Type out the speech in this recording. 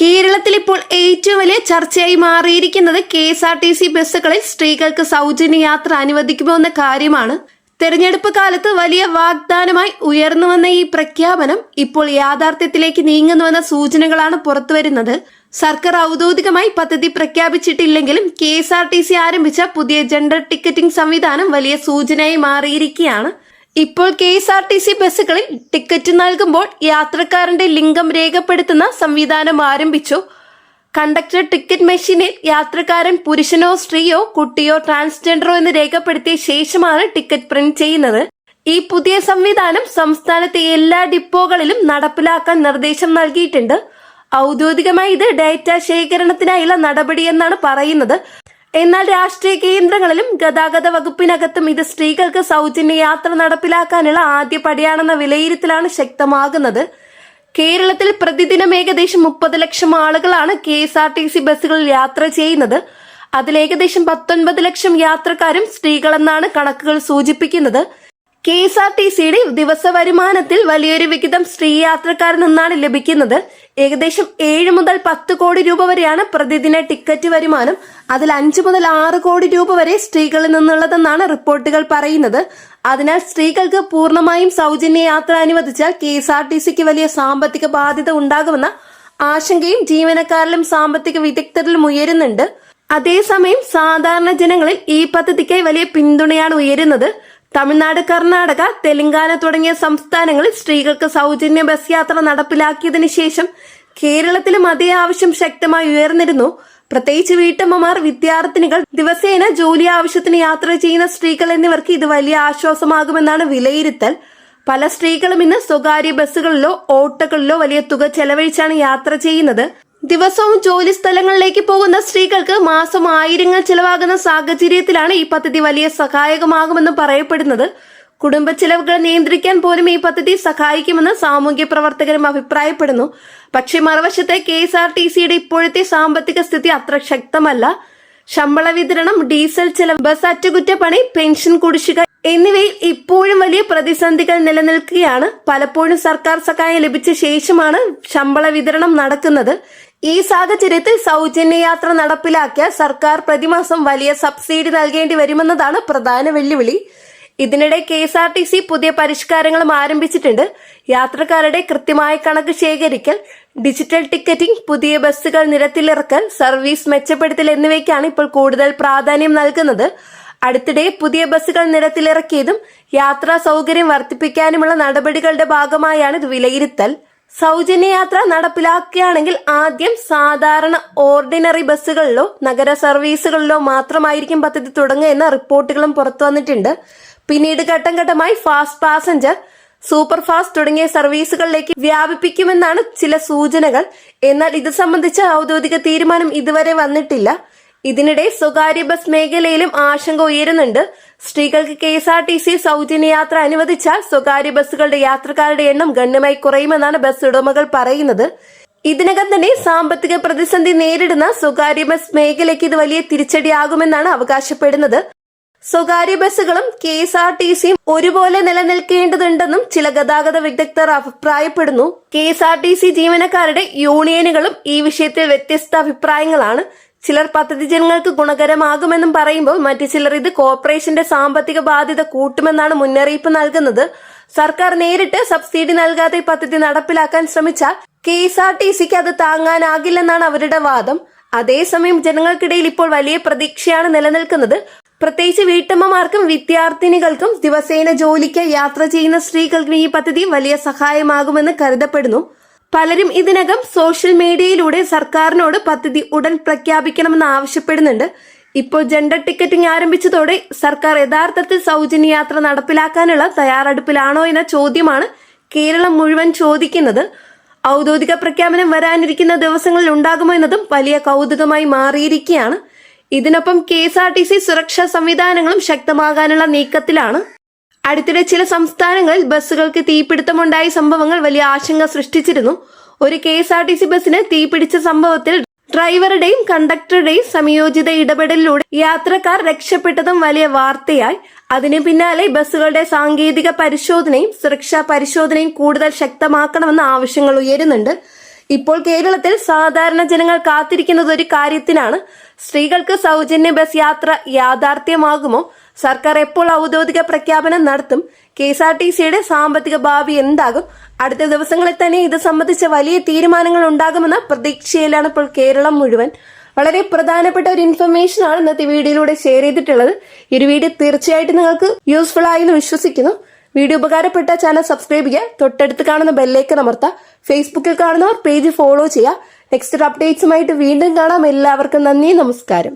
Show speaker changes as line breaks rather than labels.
കേരളത്തിൽ ഇപ്പോൾ ഏറ്റവും വലിയ ചർച്ചയായി മാറിയിരിക്കുന്നത് KSRTC ബസ്സുകളിൽ സ്ത്രീകൾക്ക് സൗജന്യ യാത്ര അനുവദിക്കുമോ എന്ന കാര്യമാണ്. തെരഞ്ഞെടുപ്പ് കാലത്ത് വലിയ വാഗ്ദാനമായി ഉയർന്നു വന്ന ഈ പ്രഖ്യാപനം ഇപ്പോൾ യാഥാർത്ഥ്യത്തിലേക്ക് നീങ്ങുന്നുവെന്ന സൂചനകളാണ് പുറത്തുവരുന്നത്. സർക്കാർ ഔദ്യോഗികമായി പദ്ധതി പ്രഖ്യാപിച്ചിട്ടില്ലെങ്കിലും KSRTC ആരംഭിച്ച പുതിയ ജെൻഡർ ടിക്കറ്റിംഗ് സംവിധാനം വലിയ സൂചനയായി മാറിയിരിക്കുകയാണ്. ഇപ്പോൾ KSRTC ബസ്സുകളിൽ ടിക്കറ്റ് നൽകുമ്പോൾ യാത്രക്കാരന്റെ ലിംഗം രേഖപ്പെടുത്തുന്ന സംവിധാനം ആരംഭിച്ചു. കണ്ടക്ടർ ടിക്കറ്റ് മെഷീനിൽ യാത്രക്കാരൻ പുരുഷനോ സ്ത്രീയോ കുട്ടിയോ ട്രാൻസ്ജെൻഡറോ എന്ന് രേഖപ്പെടുത്തിയ ശേഷമാണ് ടിക്കറ്റ് പ്രിന്റ് ചെയ്യുന്നത്. ഈ പുതിയ സംവിധാനം സംസ്ഥാനത്തെ എല്ലാ ഡിപ്പോകളിലും നടപ്പിലാക്കാൻ നിർദ്ദേശം നൽകിയിട്ടുണ്ട്. ഔദ്യോഗികമായി ഇത് ഡേറ്റ ശേഖരണത്തിനായുള്ള നടപടിയെന്നാണ് പറയുന്നത്. എന്നാൽ രാഷ്ട്രീയ കേന്ദ്രങ്ങളിലും ഗതാഗത വകുപ്പിനകത്തും ഇത് സ്ത്രീകൾക്ക് സൗജന്യ യാത്ര നടപ്പിലാക്കാനുള്ള ആദ്യ പടിയാണെന്ന വിലയിരുത്തലാണ് ശക്തമാകുന്നത്. കേരളത്തിൽ പ്രതിദിനം ഏകദേശം 30 ലക്ഷം ആളുകളാണ് KSRTC ബസ്സുകളിൽ യാത്ര ചെയ്യുന്നത്. അതിൽ ഏകദേശം 19 ലക്ഷം യാത്രക്കാരും സ്ത്രീകളെന്നാണ് കണക്കുകൾ സൂചിപ്പിക്കുന്നത്. KSRTCയുടെ ദിവസ വരുമാനത്തിൽ വലിയൊരു വിഹിതം സ്ത്രീ യാത്രക്കാരിൽ നിന്നാണ് ലഭിക്കുന്നത്. ഏകദേശം 7 മുതൽ 10 കോടി രൂപ വരെയാണ് പ്രതിദിന ടിക്കറ്റ് വരുമാനം. അതിൽ 5 മുതൽ 6 കോടി രൂപ വരെ സ്ത്രീകളിൽ നിന്നുള്ളതെന്നാണ് റിപ്പോർട്ടുകൾ പറയുന്നത്. അതിനാൽ സ്ത്രീകൾക്ക് പൂർണ്ണമായും സൗജന്യ യാത്ര അനുവദിച്ചാൽ KSRTCക്ക് വലിയ സാമ്പത്തിക ബാധ്യത ഉണ്ടാകുമെന്ന ആശങ്കയും ജീവനക്കാരിലും സാമ്പത്തിക വിദഗ്ധരിലും ഉയരുന്നുണ്ട്. അതേസമയം സാധാരണ ജനങ്ങളിൽ ഈ പദ്ധതിക്കായി വലിയ പിന്തുണയാണ് ഉയരുന്നത്. തമിഴ്നാട്, കർണാടക, തെലങ്കാന തുടങ്ങിയ സംസ്ഥാനങ്ങളിൽ സ്ത്രീകൾക്ക് സൗജന്യ ബസ് യാത്ര നടപ്പിലാക്കിയതിനു ശേഷം കേരളത്തിലും അതേ ആവശ്യം ശക്തമായി ഉയർന്നിരുന്നു. പ്രത്യേകിച്ച് വീട്ടമ്മമാർ, വിദ്യാർത്ഥിനികൾ, ദിവസേന ജോലി ആവശ്യത്തിന് യാത്ര ചെയ്യുന്ന സ്ത്രീകൾ എന്നിവർക്ക് ഇത് വലിയ ആശ്വാസമാകുമെന്നാണ് വിലയിരുത്തൽ. പല സ്ത്രീകളും ഇന്ന് സ്വകാര്യ ബസ്സുകളിലോ ഓട്ടോകളിലോ വലിയ തുക ചെലവഴിച്ചാണ് യാത്ര ചെയ്യുന്നത്. ദിവസവും ജോലി സ്ഥലങ്ങളിലേക്ക് പോകുന്ന സ്ത്രീകൾക്ക് മാസം ആയിരങ്ങൾ ചെലവാകുന്ന സാഹചര്യത്തിലാണ് ഈ പദ്ധതി വലിയ സഹായകമാകുമെന്ന് പറയപ്പെടുന്നത്. കുടുംബ ചെലവുകൾ നിയന്ത്രിക്കാൻ പോലും ഈ പദ്ധതി സഹായിക്കുമെന്ന് സാമൂഹ്യ പ്രവർത്തകരും അഭിപ്രായപ്പെടുന്നു. പക്ഷേ മറുവശത്തെ KSRTCയുടെ ഇപ്പോഴത്തെ സാമ്പത്തിക സ്ഥിതി അത്ര ശക്തമല്ല. ശമ്പള വിതരണം, ഡീസൽ ചെലവ്, ബസ് അറ്റകുറ്റപ്പണി, പെൻഷൻ കുടിശ്ശിക എന്നിവയിൽ ഇപ്പോഴും വലിയ പ്രതിസന്ധികൾ നിലനിൽക്കുകയാണ്. പലപ്പോഴും സർക്കാർ സഹായം ലഭിച്ച ശേഷമാണ് ശമ്പള വിതരണം നടക്കുന്നത്. ഈ സാഹചര്യത്തിൽ സൗജന്യ യാത്ര നടപ്പിലാക്കിയ സർക്കാർ പ്രതിമാസം വലിയ സബ്സിഡി നൽകേണ്ടി വരുമെന്നതാണ് പ്രധാന വെല്ലുവിളി. ഇതിനിടെ KSRTC പുതിയ പരിഷ്കാരങ്ങളും ആരംഭിച്ചിട്ടുണ്ട്. യാത്രക്കാരുടെ കൃത്യമായ കണക്ക് ശേഖരിക്കൽ, ഡിജിറ്റൽ ടിക്കറ്റിംഗ്, പുതിയ ബസ്സുകൾ നിരത്തിലിറക്കൽ, സർവീസ് മെച്ചപ്പെടുത്തൽ എന്നിവയ്ക്കാണ് ഇപ്പോൾ കൂടുതൽ പ്രാധാന്യം നൽകുന്നത്. അടുത്തിടെ പുതിയ ബസ്സുകൾ നിരത്തിലിറക്കിയതും യാത്രാ സൗകര്യം വർദ്ധിപ്പിക്കാനുമുള്ള നടപടികളുടെ ഭാഗമായാണ് ഇത് വിലയിരുത്തൽ. സൗജന്യ യാത്ര നടപ്പിലാക്കുകയാണെങ്കിൽ ആദ്യം സാധാരണ ഓർഡിനറി ബസ്സുകളിലോ നഗര സർവീസുകളിലോ മാത്രമായിരിക്കും പദ്ധതി തുടങ്ങുക എന്ന റിപ്പോർട്ടുകളും പുറത്തു വന്നിട്ടുണ്ട്. പിന്നീട് ഘട്ടം ഘട്ടമായി ഫാസ്റ്റ് പാസഞ്ചർ, സൂപ്പർ ഫാസ്റ്റ് തുടങ്ങിയ സർവീസുകളിലേക്ക് വ്യാപിപ്പിക്കുമെന്നാണ് ചില സൂചനകൾ. എന്നാൽ ഇത് സംബന്ധിച്ച ഔദ്യോഗിക തീരുമാനം ഇതുവരെ വന്നിട്ടില്ല. ഇതിനിടെ സ്വകാര്യ ബസ് മേഖലയിലും ആശങ്ക ഉയരുന്നുണ്ട്. സ്ത്രീകൾക്ക് KSRTC സൗജന്യ യാത്ര അനുവദിച്ചാൽ സ്വകാര്യ ബസ്സുകളുടെ യാത്രക്കാരുടെ എണ്ണം ഗണ്യമായി കുറയുമെന്നാണ് ബസ് ഉടമകൾ പറയുന്നത്. ഇതിനകം തന്നെ സാമ്പത്തിക പ്രതിസന്ധി നേരിടുന്ന സ്വകാര്യ ബസ് മേഖലയ്ക്ക് ഇത് വലിയ തിരിച്ചടിയാകുമെന്നാണ് അവകാശപ്പെടുന്നത്. സ്വകാര്യ ബസ്സുകളും KSRTCയും ഒരുപോലെ നിലനിൽക്കേണ്ടതുണ്ടെന്നും ചില ഗതാഗത വിദഗ്ധർ അഭിപ്രായപ്പെടുന്നു. KSRTC ജീവനക്കാരുടെ യൂണിയനുകളും ഈ വിഷയത്തിൽ വ്യത്യസ്ത അഭിപ്രായങ്ങളാണ്. ചിലർ പദ്ധതി ജനങ്ങൾക്ക് ഗുണകരമാകുമെന്നും പറയുമ്പോൾ മറ്റു ചിലർ ഇത് കോർപ്പറേഷന്റെ സാമ്പത്തിക ബാധ്യത കൂട്ടുമെന്നാണ് മുന്നറിയിപ്പ് നൽകുന്നത്. സർക്കാർ നേരിട്ട് സബ്സിഡി നൽകാതെ പദ്ധതി നടപ്പിലാക്കാൻ ശ്രമിച്ചാൽ KSRTCക്ക് അത് താങ്ങാനാകില്ലെന്നാണ് അവരുടെ വാദം. അതേസമയം ജനങ്ങൾക്കിടയിൽ ഇപ്പോൾ വലിയ പ്രതീക്ഷയാണ് നിലനിൽക്കുന്നത്. പ്രത്യേകിച്ച് വീട്ടമ്മമാർക്കും വിദ്യാർത്ഥിനികൾക്കും ദിവസേന ജോലിക്ക് യാത്ര ചെയ്യുന്ന സ്ത്രീകൾക്കും ഈ പദ്ധതി വലിയ സഹായമാകുമെന്ന് കരുതപ്പെടുന്നു. പലരും ഇതിനകം സോഷ്യൽ മീഡിയയിലൂടെ സർക്കാരിനോട് പദ്ധതി ഉടൻ പ്രഖ്യാപിക്കണമെന്ന് ആവശ്യപ്പെടുന്നുണ്ട്. ഇപ്പോൾ ജെൻഡർ ടിക്കറ്റിംഗ് ആരംഭിച്ചതോടെ സർക്കാർ യഥാർത്ഥത്തിൽ സൗജന്യ യാത്ര നടപ്പിലാക്കാനുള്ള തയ്യാറെടുപ്പിലാണോ എന്ന ചോദ്യമാണ് കേരളം മുഴുവൻ ചോദിക്കുന്നത്. ഔദ്യോഗിക പ്രഖ്യാപനം വരാനിരിക്കുന്ന ദിവസങ്ങളിൽ ഉണ്ടാകുമോ എന്നതും വലിയ കൗതുകമായി മാറിയിരിക്കുകയാണ്. ഇതിനൊപ്പം KSRTC സുരക്ഷാ സംവിധാനങ്ങളും ശക്തമാകാനുള്ള നീക്കത്തിലാണ്. അടുത്തിടെ ചില സംസ്ഥാനങ്ങളിൽ ബസ്സുകൾക്ക് തീപിടുത്തമുണ്ടായ സംഭവങ്ങൾ വലിയ ആശങ്ക സൃഷ്ടിച്ചിരുന്നു. ഒരു KSRTC ബസ്സിന് തീപിടിച്ച സംഭവത്തിൽ ഡ്രൈവറുടെയും കണ്ടക്ടറുടെയും സംയോജിത ഇടപെടലിലൂടെ യാത്രക്കാർ രക്ഷപ്പെട്ടതും വലിയ വാർത്തയായി. അതിനു പിന്നാലെ ബസ്സുകളുടെ സാങ്കേതിക പരിശോധനയും സുരക്ഷാ പരിശോധനയും കൂടുതൽ ശക്തമാക്കണമെന്ന ആവശ്യങ്ങൾ ഉയരുന്നുണ്ട്. ഇപ്പോൾ കേരളത്തിൽ സാധാരണ ജനങ്ങൾ കാത്തിരിക്കുന്നത് ഒരു കാര്യത്തിനാണ്. സ്ത്രീകൾക്ക് സൗജന്യ ബസ് യാത്ര യാഥാർത്ഥ്യമാകുമോ? സർക്കാർ എപ്പോൾ ഔദ്യോഗിക പ്രഖ്യാപനം നടത്തും? KSRTCയുടെ സാമ്പത്തിക ഭാവി എന്താകും? അടുത്ത ദിവസങ്ങളിൽ തന്നെ ഇത് സംബന്ധിച്ച വലിയ തീരുമാനങ്ങൾ ഉണ്ടാകുമെന്ന പ്രതീക്ഷയിലാണ് ഇപ്പോൾ കേരളം മുഴുവൻ. വളരെ പ്രധാനപ്പെട്ട ഒരു ഇൻഫർമേഷൻ ആണ് ഇന്നത്തെ വീഡിയോയിലൂടെ ഷെയർ ചെയ്തിട്ടുള്ളത്. ഈ ഒരു വീഡിയോ തീർച്ചയായിട്ടും നിങ്ങൾക്ക് യൂസ്ഫുൾ ആയി എന്ന് വിശ്വസിക്കുന്നു. വീഡിയോ ഉപകാരപ്പെട്ട ചാനൽ സബ്സ്ക്രൈബ് ചെയ്യുക, തൊട്ടടുത്ത് കാണുന്ന ബെല്ലൈക്കൺ അമർത്തുക. ഫേസ്ബുക്കിൽ കാണുന്നവർ പേജ് ഫോളോ ചെയ്യുക. നെക്സ്റ്റ് അപ്ഡേറ്റ്സുമായിട്ട് വീണ്ടും കാണാം. എല്ലാവർക്കും നന്ദി, നമസ്കാരം.